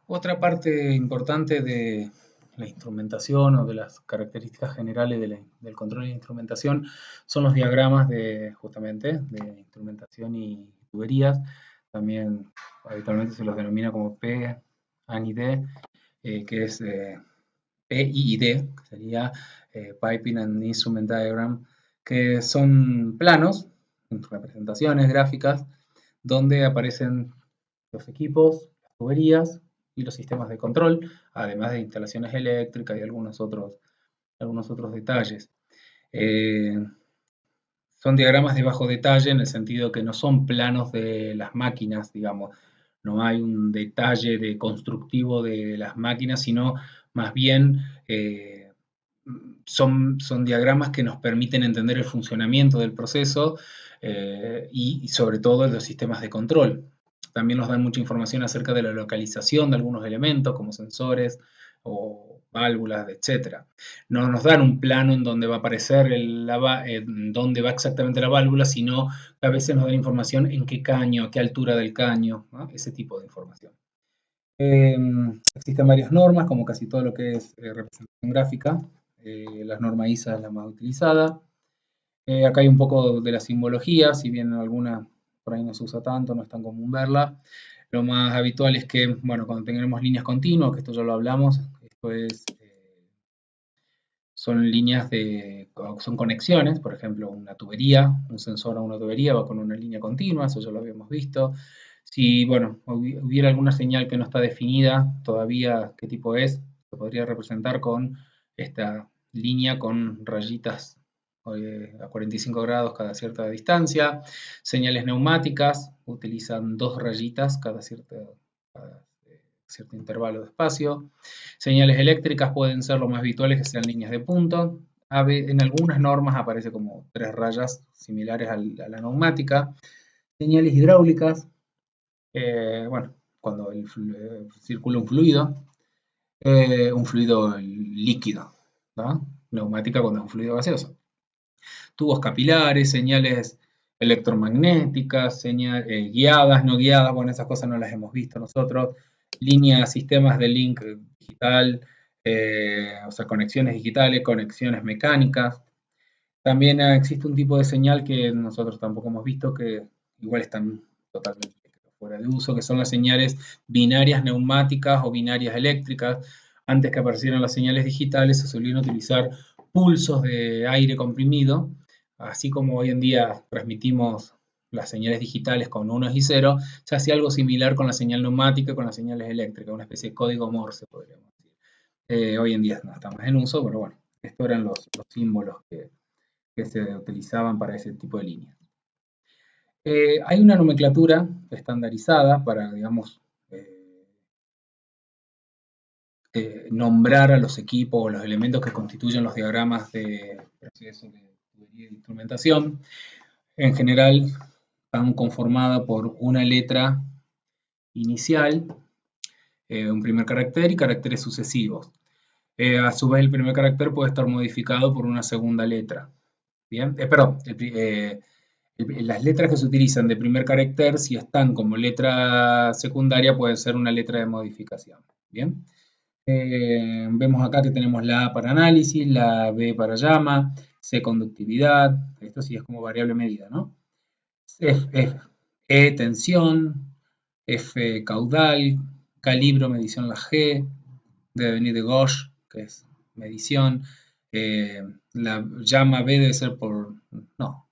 Otra parte importante de la instrumentación o de las características generales del control de instrumentación son los diagramas justamente, de instrumentación y tuberías. También habitualmente se los denomina como P, AN y D, que es PID, que sería Piping and Instrument Diagram, que son planos, representaciones gráficas, donde aparecen los equipos, las tuberías y los sistemas de control, además de instalaciones eléctricas y algunos otros detalles. Eh, Son diagramas de bajo detalle en el sentido que no son planos de las máquinas, digamos. No hay un detalle de constructivo de las máquinas, sino más bien son diagramas que nos permiten entender el funcionamiento del proceso y sobre todo de los sistemas de control. También nos dan mucha información acerca de la localización de algunos elementos como sensores o válvulas, etc. No nos dan un plano en donde va a aparecer en dónde va exactamente la válvula, sino que a veces nos dan información en qué caño, a qué altura del caño, ¿no? Ese tipo de información. Existen varias normas, como casi todo lo que es representación gráfica. La norma ISA es la más utilizada. Acá hay un poco de la simbología, si bien alguna por ahí no se usa tanto, no es tan común verla. Lo más habitual es que, bueno, cuando tengamos líneas continuas, que esto ya lo hablamos, esto es, son líneas son conexiones, por ejemplo, una tubería, un sensor a una tubería va con una línea continua, eso ya lo habíamos visto. Si, bueno, hubiera alguna señal que no está definida todavía qué tipo es, se podría representar con esta línea con rayitas a 45 grados cada cierta distancia. Señales neumáticas utilizan dos rayitas cada cierto intervalo de espacio. Señales eléctricas pueden ser lo más habituales que sean líneas de punto. En algunas normas aparece como tres rayas similares a la neumática. Señales hidráulicas, bueno, cuando circula un fluido líquido, ¿no? Neumática cuando es un fluido gaseoso. Tubos capilares, señales electromagnéticas, guiadas, no guiadas, bueno, esas cosas no las hemos visto nosotros. Líneas, sistemas de link digital, o sea, conexiones digitales, conexiones mecánicas. También existe un tipo de señal que nosotros tampoco hemos visto, que igual están totalmente fuera de uso, que son las señales binarias neumáticas o binarias eléctricas. Antes que aparecieran las señales digitales, se solían utilizar pulsos de aire comprimido, así como hoy en día transmitimos las señales digitales con unos y ceros, se hacía algo similar con la señal neumática y con las señales eléctricas, una especie de código Morse, podríamos decir. Hoy en día no está más en uso, pero bueno, estos eran los símbolos que se utilizaban para ese tipo de líneas. Hay una nomenclatura estandarizada para, digamos, nombrar a los equipos o los elementos que constituyen los diagramas de proceso de tubería de instrumentación. En general, están conformadas por una letra inicial, un primer carácter y caracteres sucesivos. A su vez, el primer carácter puede estar modificado por una segunda letra. Bien, perdón, las letras que se utilizan de primer carácter, si están como letra secundaria, pueden ser una letra de modificación. Bien. Vemos acá que tenemos la A para análisis, la B para llama, C conductividad, esto sí es como variable medida, ¿no? E tensión, F caudal, calibro, medición la G, debe venir de gauge, que es medición, la llama B debe ser por, no,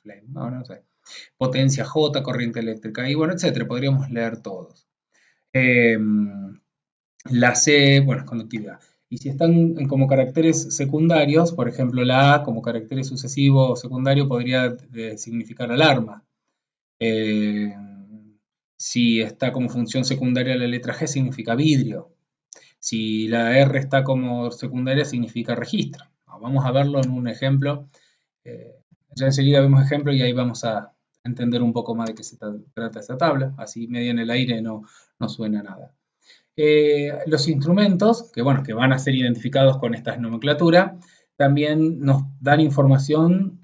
flame, no sé, potencia J, corriente eléctrica, y bueno, etcétera, podríamos leer todos. La C, bueno, conductividad. Y si están como caracteres secundarios, por ejemplo, la A como carácter sucesivo o secundario podría significar alarma. Si está como función secundaria la letra G significa vidrio. Si la R está como secundaria significa registro. Vamos a verlo en un ejemplo. Ya enseguida vemos ejemplo y ahí vamos a entender un poco más de qué se trata esta tabla. Así medio en el aire no suena nada. Los instrumentos, que, bueno, que van a ser identificados con esta nomenclatura, también nos dan información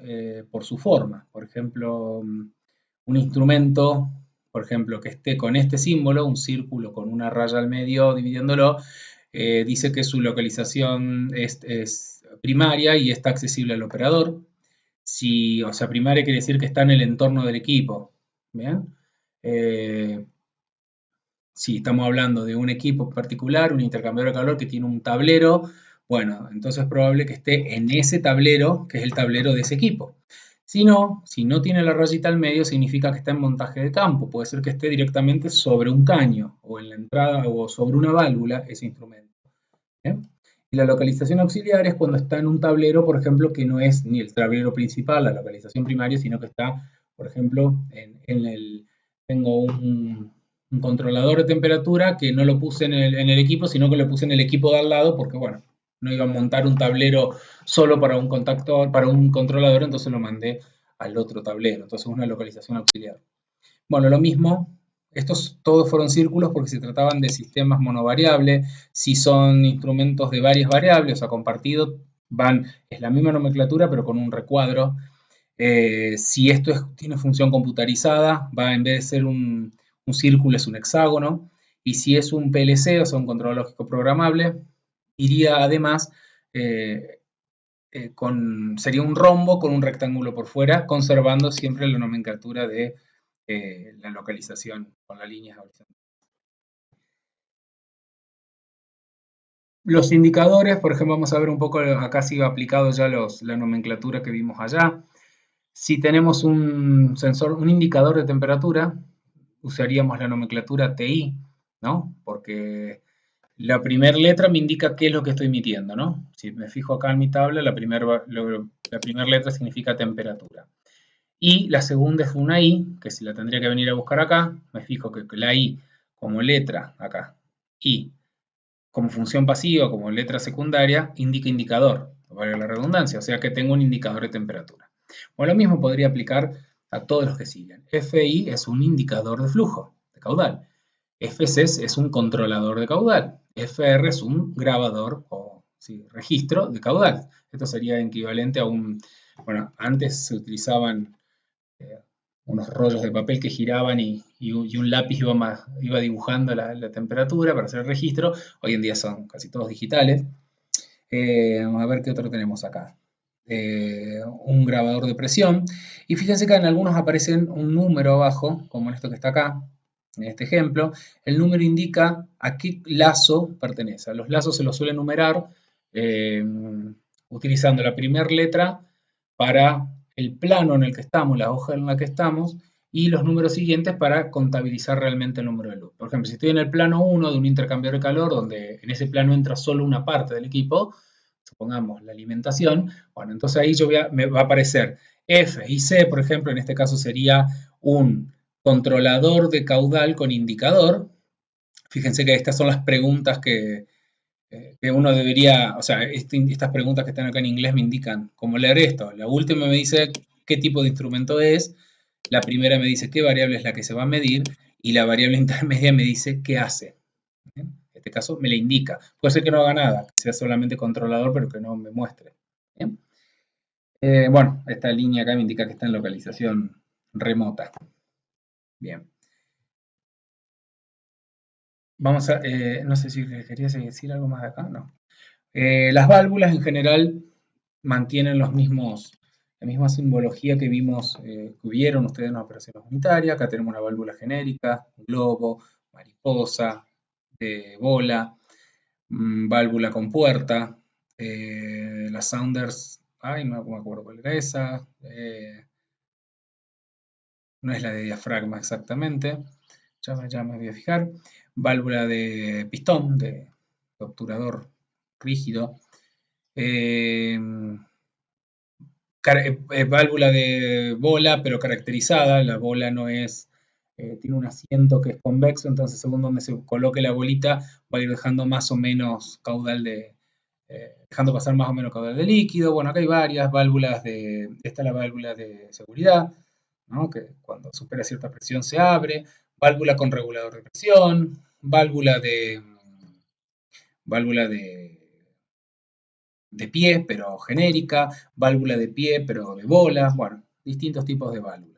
por su forma. Por ejemplo, un instrumento por ejemplo, que esté con este símbolo, un círculo con una raya al medio dividiéndolo, dice que su localización es primaria y está accesible al operador. Si, o sea, primaria quiere decir que está en el entorno del equipo. ¿Bien? Si estamos hablando de un equipo particular, un intercambiador de calor que tiene un tablero, bueno, entonces es probable que esté en ese tablero, que es el tablero de ese equipo. Si no tiene la rayita al medio, significa que está en montaje de campo. Puede ser que esté directamente sobre un caño o en la entrada o sobre una válvula ese instrumento. ¿Bien? Y la localización auxiliar es cuando está en un tablero, por ejemplo, que no es ni el tablero principal, la localización primaria, sino que está, por ejemplo, tengo un controlador de temperatura que no lo puse en el equipo, sino que lo puse en el equipo de al lado, porque, bueno, no iba a montar un tablero solo para un contactor, para un controlador, entonces lo mandé al otro tablero. Entonces, una localización auxiliar. Bueno, lo mismo, estos todos fueron círculos porque se trataban de sistemas monovariables. Si son instrumentos de varias variables, o sea, compartidos, es la misma nomenclatura, pero con un recuadro. Si esto tiene función computarizada, va en vez de ser un círculo, es un hexágono. Y si es un PLC, o sea, un control lógico programable, iría además sería un rombo con un rectángulo por fuera, conservando siempre la nomenclatura de la localización con las líneas horizontales. Los indicadores, por ejemplo, vamos a ver un poco, acá sí aplicado ya la nomenclatura que vimos allá. Si tenemos un sensor, un indicador de temperatura, usaríamos la nomenclatura TI, ¿no? Porque la primera letra me indica qué es lo que estoy midiendo, ¿no? Si me fijo acá en mi tabla, la primera letra significa temperatura. Y la segunda es una I, que si la tendría que venir a buscar acá, me fijo que la I como letra acá y como función pasiva, como letra secundaria, indica indicador, valga la redundancia, o sea que tengo un indicador de temperatura. Bueno, lo mismo podría aplicar a todos los que siguen. FI es un indicador de flujo, de caudal. FCS es un controlador de caudal. FR es un grabador o registro de caudal. Esto sería equivalente a bueno, antes se utilizaban unos rollos de papel que giraban y un lápiz iba dibujando la temperatura para hacer el registro. Hoy en día son casi todos digitales. Vamos a ver qué otro tenemos acá. Un grabador de presión. Y fíjense que en algunos aparecen un número abajo, como en esto que está acá, en este ejemplo. El número indica a qué lazo pertenece. A los lazos se los suele numerar utilizando la primera letra para el plano en el que estamos, la hoja en la que estamos, y los números siguientes para contabilizar realmente el número de luz. Por ejemplo, si estoy en el plano 1 de un intercambiador de calor, donde en ese plano entra solo una parte del equipo, supongamos la alimentación, bueno, entonces ahí me va a aparecer F y C, por ejemplo, en este caso sería un controlador de caudal con indicador. Fíjense que estas son las preguntas que uno debería, o sea, estas preguntas que están acá en inglés me indican cómo leer esto. La última me dice qué tipo de instrumento es, la primera me dice qué variable es la que se va a medir y la variable intermedia me dice qué hace. ¿Bien? En este caso me la indica. Puede ser que no haga nada, que sea solamente controlador, pero que no me muestre. ¿Bien? Bueno, esta línea acá me indica que está en localización remota. Bien. Vamos a, no sé si querías decir algo más de acá, no. Las válvulas en general mantienen la misma simbología que vimos, que hubieron ustedes en las operaciones unitarias. Acá tenemos una válvula genérica, globo, mariposa, de bola, válvula con puerta, las Saunders, ay, no me acuerdo cuál era esa, no es la de diafragma exactamente, ya me voy a fijar, válvula de pistón, de obturador rígido, eh, válvula de bola, pero caracterizada. La bola no es, tiene un asiento que es convexo, entonces según donde se coloque la bolita va a ir dejando más o menos caudal dejando pasar más o menos caudal de líquido. Bueno, acá hay varias válvulas esta es la válvula de seguridad, ¿no? Que cuando supera cierta presión se abre. Válvula con regulador de presión, válvula de pie, pero genérica, válvula de pie, pero de bola, bueno, distintos tipos de válvulas.